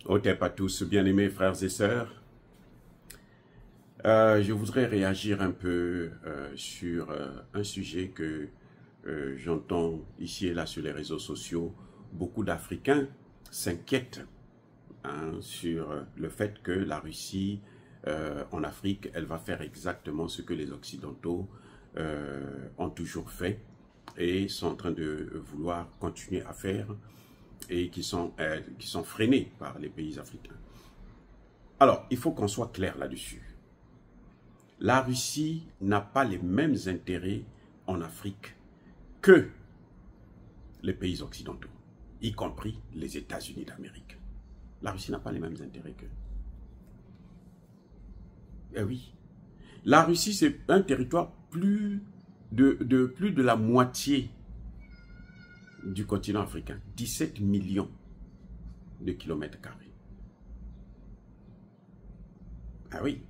Otep à tous, bien-aimés frères et sœurs. Je voudrais réagir un peu sur un sujet que j'entends ici et là sur les réseaux sociaux. Beaucoup d'Africains s'inquiètent sur le fait que la Russie, en Afrique, elle va faire exactement ce que les Occidentaux ont toujours fait et sont en train de vouloir continuer à faire et qui sont freinés par les pays africains. Alors, il faut qu'on soit clair là-dessus. La Russie n'a pas les mêmes intérêts en Afrique que les pays occidentaux, y compris les États-Unis d'Amérique. La Russie n'a pas les mêmes intérêts qu'eux. Eh oui. La Russie, c'est un territoire plus de la moitié du continent africain. 17 millions de kilomètres carrés. Ah oui.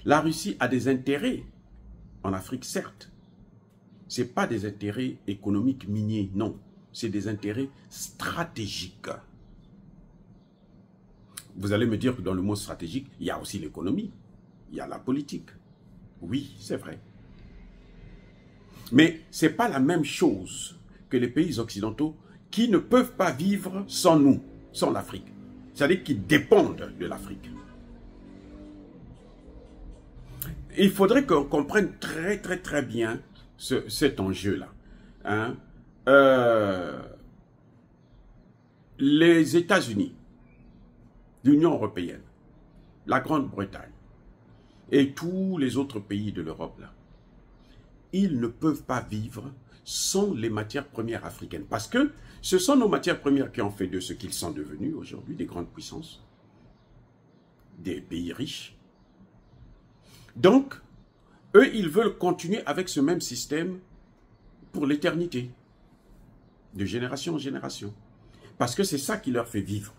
La Russie a des intérêts en Afrique, certes. Ce n'est pas des intérêts économiques miniers, non. C'est des intérêts stratégiques. Vous allez me dire que dans le mot stratégique, il y a aussi l'économie, il y a la politique. Oui, c'est vrai. Mais ce n'est pas la même chose que les pays occidentaux qui ne peuvent pas vivre sans nous, sans l'Afrique. C'est-à-dire qu'ils dépendent de l'Afrique. Il faudrait qu'on comprenne très bien cet enjeu-là. Hein? Les États-Unis, l'Union européenne, la Grande-Bretagne et tous les autres pays de l'Europe, là, ils ne peuvent pas vivre sans les matières premières africaines. Parce que ce sont nos matières premières qui ont fait de ce qu'ils sont devenus aujourd'hui, des grandes puissances, des pays riches. Donc, eux, ils veulent continuer avec ce même système pour l'éternité, de génération en génération. Parce que c'est ça qui leur fait vivre.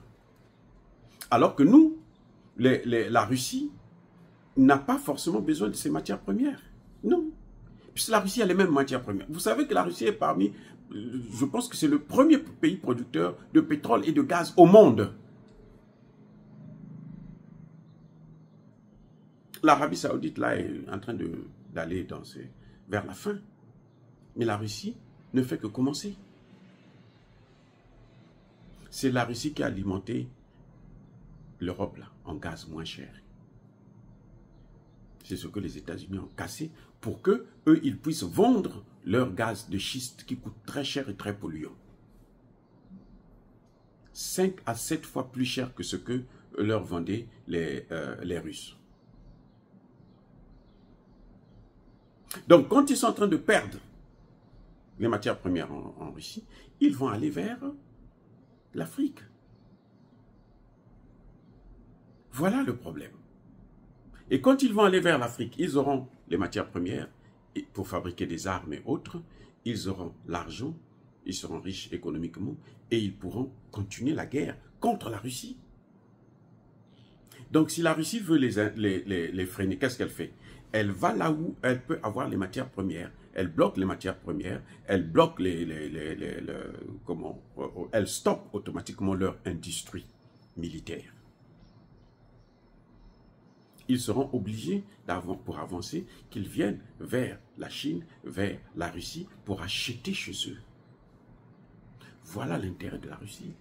Alors que nous, la Russie, n'a pas forcément besoin de ces matières premières. Non. Puisque la Russie a les mêmes matières premières. Vous savez que la Russie est parmi, je pense que c'est le premier pays producteur de pétrole et de gaz au monde. L'Arabie Saoudite, là, est en train d'aller vers la fin. Mais la Russie ne fait que commencer. C'est la Russie qui a alimenté l'Europe, là, en gaz moins cher. C'est ce que les États-Unis ont cassé pour que eux, ils puissent vendre leur gaz de schiste qui coûte très cher et très polluant. 5 à 7 fois plus cher que ce que leur vendaient les Russes. Donc, quand ils sont en train de perdre les matières premières en Russie, ils vont aller vers l'Afrique. Voilà le problème. Et quand ils vont aller vers l'Afrique, ils auront les matières premières pour fabriquer des armes et autres, ils auront l'argent, ils seront riches économiquement et ils pourront continuer la guerre contre la Russie. Donc si la Russie veut les freiner, qu'est-ce qu'elle fait? Elle va là où elle peut avoir les matières premières. Elle bloque les matières premières, elle bloque elle stoppe automatiquement leur industrie militaire. Ils seront obligés, pour avancer, qu'ils viennent vers la Chine, vers la Russie, pour acheter chez eux. Voilà l'intérêt de la Russie.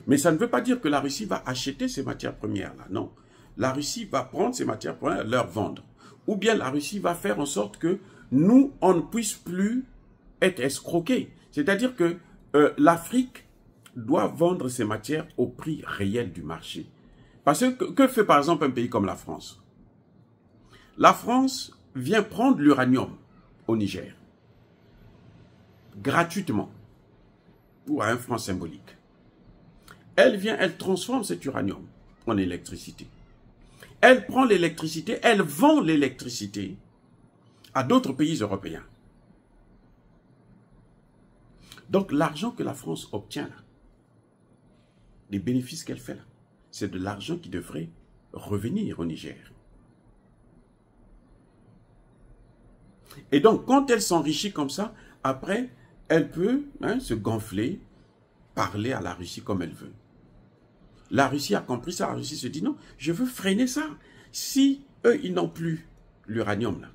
Mais ça ne veut pas dire que la Russie va acheter ces matières premières-là, non. La Russie va prendre ces matières premières et leur vendre. Ou bien la Russie va faire en sorte que nous, on ne puisse plus être escroqués. C'est-à-dire que l'Afrique doit vendre ses matières au prix réel du marché. Parce que fait par exemple un pays comme la France? La France vient prendre l'uranium au Niger, gratuitement, ou à un franc symbolique. Elle vient, elle transforme cet uranium en électricité. Elle prend l'électricité, elle vend l'électricité à d'autres pays européens. Donc l'argent que la France obtient là, les bénéfices qu'elle fait là, c'est de l'argent qui devrait revenir au Niger. Et donc, quand elle s'enrichit comme ça, après, elle peut se gonfler parler à la Russie comme elle veut. La Russie a compris ça, la Russie se dit non, je veux freiner ça. Si eux, ils n'ont plus l'uranium là,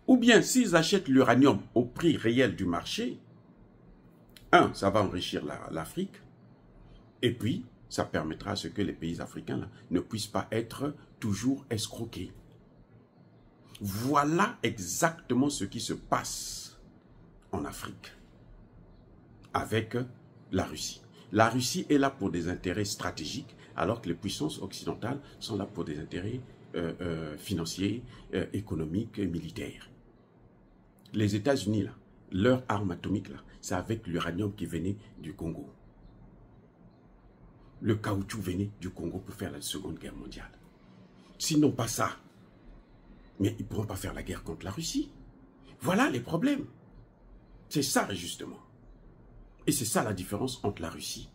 ou bien s'ils achètent l'uranium au prix réel du marché, ça va enrichir l'Afrique, et puis ça permettra à ce que les pays africains là, ne puissent pas être toujours escroqués. Voilà exactement ce qui se passe en Afrique avec la Russie. La Russie est là pour des intérêts stratégiques, alors que les puissances occidentales sont là pour des intérêts financiers, économiques et militaires. Les États-Unis, là, leur arme atomique, là, c'est avec l'uranium qui venait du Congo. Le caoutchouc venait du Congo pour faire la Seconde Guerre mondiale. Sinon pas ça, mais ils ne pourront pas faire la guerre contre la Russie. Voilà les problèmes. C'est ça, justement. Et c'est ça la différence entre la Russie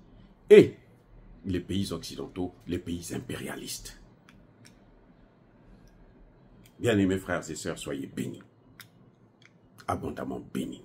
et les pays occidentaux, les pays impérialistes. Bien-aimés frères et sœurs, soyez bénis. Abondamment bénis.